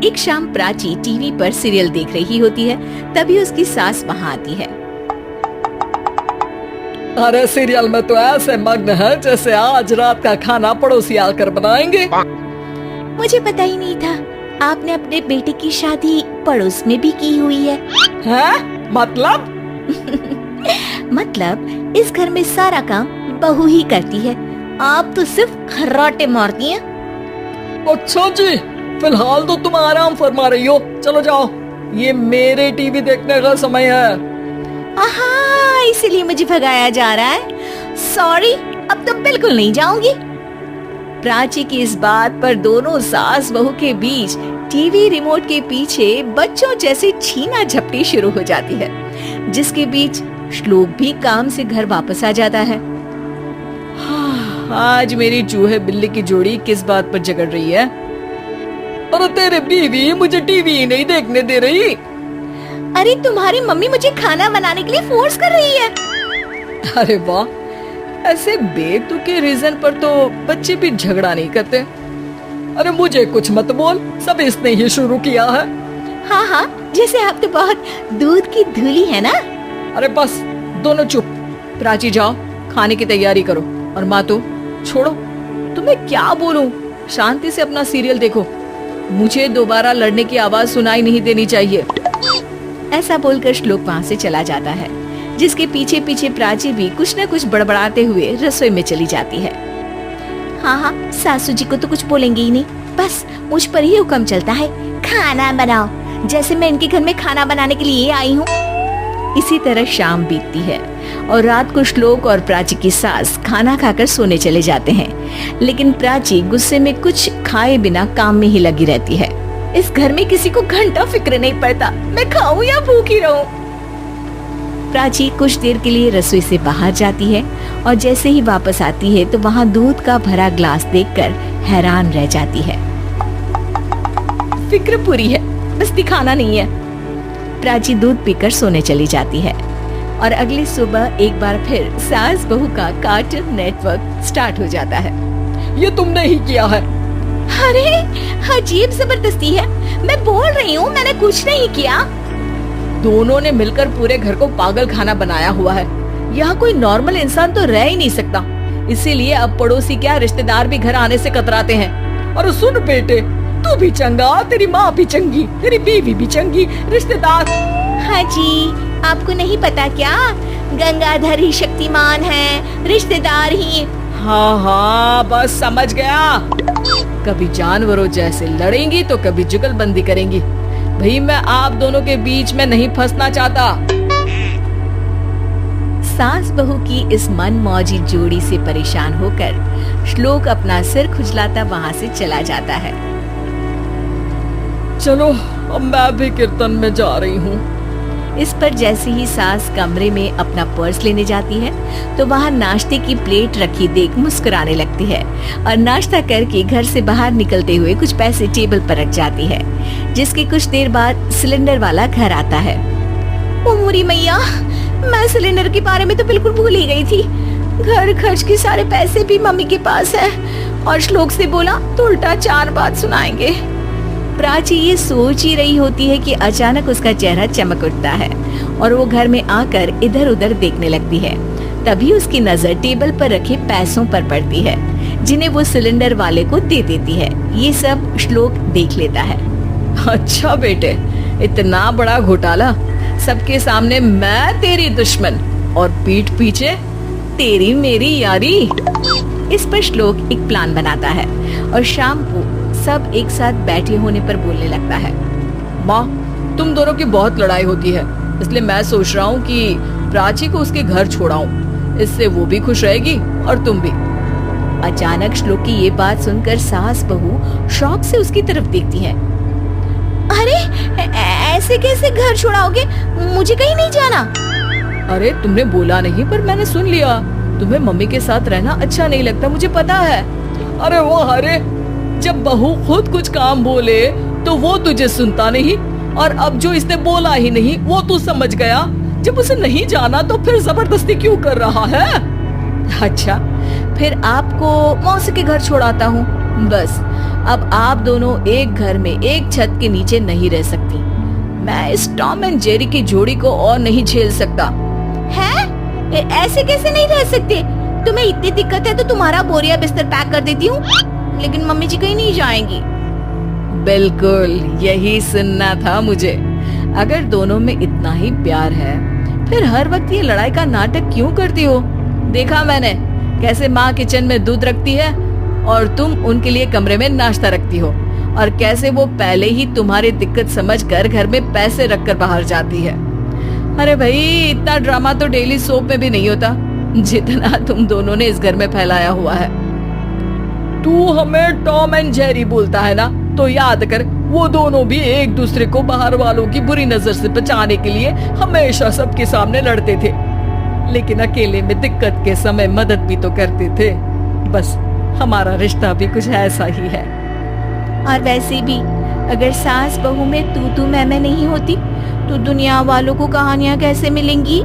एक शाम प्राची टीवी पर सीरियल देख रही होती है। तभी उसकी सास वहाँ आती है। अरे सीरियल में तो ऐसे मग्न है जैसे आज रात का खाना पड़ोसी आकर बनाएंगे। मुझे पता ही नहीं था आपने अपने बेटे की शादी पड़ोस में भी की हुई है। हैं? मतलब? मतलब इस घर में सारा काम बहू ही करती है, आप तो सिर्फ खर्राटे मारती हैं। अच्छा जी, फिलहाल तो तुम आराम फरमा रही हो, चलो जाओ, ये मेरे टीवी देखने का समय है। आहा, इसीलिए मुझे भगाया जा रहा है। सॉरी, अब तो बिल्कुल नहीं जाऊंगी। प्राची की इस बात पर दोनों सास बहू के बीच टीवी रिमोट के पीछे बच्चों जैसे छीना झपटी शुरू हो जाती है, जिसके बीच श्लोक भी काम से घर वापस आ जाता है। आज मेरी चूहे बिल्ली की जोड़ी किस बात पर झगड़ रही है? अरे तेरे बीवी मुझे टीवी ही नहीं देखने दे रही। अरे तुम्हारी मम्मी मुझे खाना बनाने के लिए फोर्स कर रही है। अरे वाह, ऐसे बेतुके रीजन पर तो बच्चे भी झगड़ा नहीं करते। अरे मुझे कुछ मत बोल, सब इसने ही शुरू किया है। हाँ हाँ, जैसे आप तो बहुत दूध की धूली है ना। अरे बस, दोनों चुप। प्राची जाओ, खाने की तैयारी करो। और माँ तो छोड़ो, तुम्हें क्या बोलूं, शांति से अपना सीरियल देखो, मुझे दोबारा लड़ने की आवाज सुनाई नहीं देनी चाहिए। ऐसा बोलकर श्लोक वहाँ से चला जाता है, जिसके पीछे पीछे प्राची भी कुछ न कुछ बड़बड़ाते हुए रसोई में चली जाती है। हाँ हाँ, सासू जी को तो कुछ बोलेंगे ही नहीं, बस मुझ पर ही हुक्म चलता है, खाना बनाओ, जैसे मैं इनके घर में खाना बनाने के लिए आई हूँ। इसी तरह शाम बीतती है और रात को श्लोक और प्राची की सास खाना खाकर सोने चले जाते हैं, लेकिन प्राची गुस्से में कुछ खाए बिना काम में ही लगी रहती है। इस घर में किसी को घंटा फिक्र नहीं पड़ता, मैं खाऊं या भूखी रहूं। प्राची कुछ देर के लिए रसोई से बाहर जाती है और जैसे ही वापस आती है तो वहाँ दूध का भरा ग्लास देखकर हैरान रह जाती है। फिक्र पूरी है, बस दिखाना नहीं है। प्राची दूध पीकर सोने चली जाती है और अगली सुबह एक बार फिर सास बहू का कार्टून नेटवर्क स्टार्ट हो जाता है। ये तुमने ही किया है। अरे अजीब जबरदस्ती है, मैं बोल रही हूँ मैंने कुछ नहीं किया। दोनों ने मिलकर पूरे घर को पागल खाना बनाया हुआ है। यहाँ कोई नॉर्मल इंसान तो रह ही नहीं सकता, इसीलिए अब पड़ोसी क्या रिश्तेदार भी घर आने से कतराते हैं। और सुन बेटे, तू भी चंगा, तेरी माँ भी चंगी, तेरी बीवी भी चंगी, रिश्तेदार। हाँ जी, आपको नहीं पता क्या, गंगाधर ही शक्तिमान है, रिश्तेदार ही। हाँ हाँ, बस समझ गया। कभी जानवरों जैसे लड़ेंगी तो कभी जुगलबंदी करेंगी। भाई मैं आप दोनों के बीच में नहीं फंसना चाहता। सास बहू की इस मनमौजी जोड़ी से परेशान होकर श्लोक अपना सिर खुजलाता वहाँ से चला जाता है। चलो अब मैं भी कीर्तन में जा रही हूँ। इस पर जैसे ही सास कमरे में अपना पर्स लेने जाती है तो वहाँ नाश्ते की प्लेट रखी देख मुस्कुराने लगती है और नाश्ता करके घर से बाहर निकलते हुए कुछ पैसे टेबल पर रख जाती है, जिसके कुछ देर बाद सिलेंडर वाला घर आता है। ओ मोरी मैया, मैं सिलेंडर के बारे में तो बिल्कुल भूल ही गई थी। घर खर्च के सारे पैसे भी मम्मी के पास है और श्लोक से बोला तो उल्टा 4 बात सुनाएंगे। प्राची ये सोच ही रही होती है कि अचानक उसका चेहरा चमक उठता है और वो घर में आकर इधर उधर देखने लगती है। तभी उसकी नजर टेबल पर रखे पैसों पर पड़ती है, जिन्हें वो सिलेंडर वाले को दे देती है। ये सब श्लोक देख लेता है। अच्छा बेटे, इतना बड़ा घोटाला, सबके सामने मैं तेरी दुश्मन और पीठ पीछे तेरी मेरी यारी। इस पर श्लोक एक प्लान बनाता है और शाम को सब एक साथ बैठे होने पर बोलने लगता है। माँ, तुम दोनों की बहुत लड़ाई होती है, इसलिए मैं सोच रहा हूँ कि प्राची को उसके घर छोड़ाऊं, इससे वो भी खुश रहेगी और तुम भी। अचानक श्लोक की ये बात सुनकर सास बहू शौक से उसकी तरफ देखती है। अरे ऐसे कैसे घर छोड़ाओगे, मुझे कहीं नहीं जाना। अरे तुमने बोला नहीं पर मैंने सुन लिया, तुम्हें मम्मी के साथ रहना अच्छा नहीं लगता, मुझे पता है। अरे वो अरे, जब बहू खुद कुछ काम बोले तो वो तुझे सुनता नहीं, और अब जो इसने बोला ही नहीं वो तू समझ गया। जब उसे नहीं जाना तो फिर जबरदस्ती क्यों कर रहा है? अच्छा, फिर आपको मौसी के घर छोड़ाता हूँ। बस अब आप दोनों एक घर में एक छत के नीचे नहीं रह सकती। मैं इस टॉम एंड जेरी की जोड़ी को और नहीं झेल सकता। है? ऐसे कैसे नहीं रह सकते? तुम्हें इतनी दिक्कत है तो तुम्हारा बोरिया बिस्तर पैक कर देती हूँ, लेकिन मम्मी जी कहीं नहीं जाएंगी। बिल्कुल यही सुनना था मुझे। अगर दोनों में इतना ही प्यार है फिर हर वक्त ये लड़ाई का नाटक क्यों करती हो? देखा मैंने कैसे माँ किचन में दूध रखती है और तुम उनके लिए कमरे में नाश्ता रखती हो, और कैसे वो पहले ही तुम्हारी दिक्कत समझकर घर में पैसे रखकर बाहर जाती है। अरे भाई, इतना ड्रामा तो डेली सोप में भी नहीं होता जितना तुम दोनों ने इस घर में फैलाया हुआ है। तू हमें टॉम एंड जेरी बोलता है ना, तो याद कर वो दोनों भी एक दूसरे को बाहर वालों की बुरी नजर से बचाने के लिए हमेशा सबके सामने लड़ते थे, लेकिन अकेले में दिक्कत के समय मदद भी तो करते थे। बस हमारा रिश्ता भी कुछ ऐसा ही है। और वैसे भी अगर सास बहू में तू मैं नहीं होती तो दुनिया वालों को कहानियां कैसे मिलेंगी?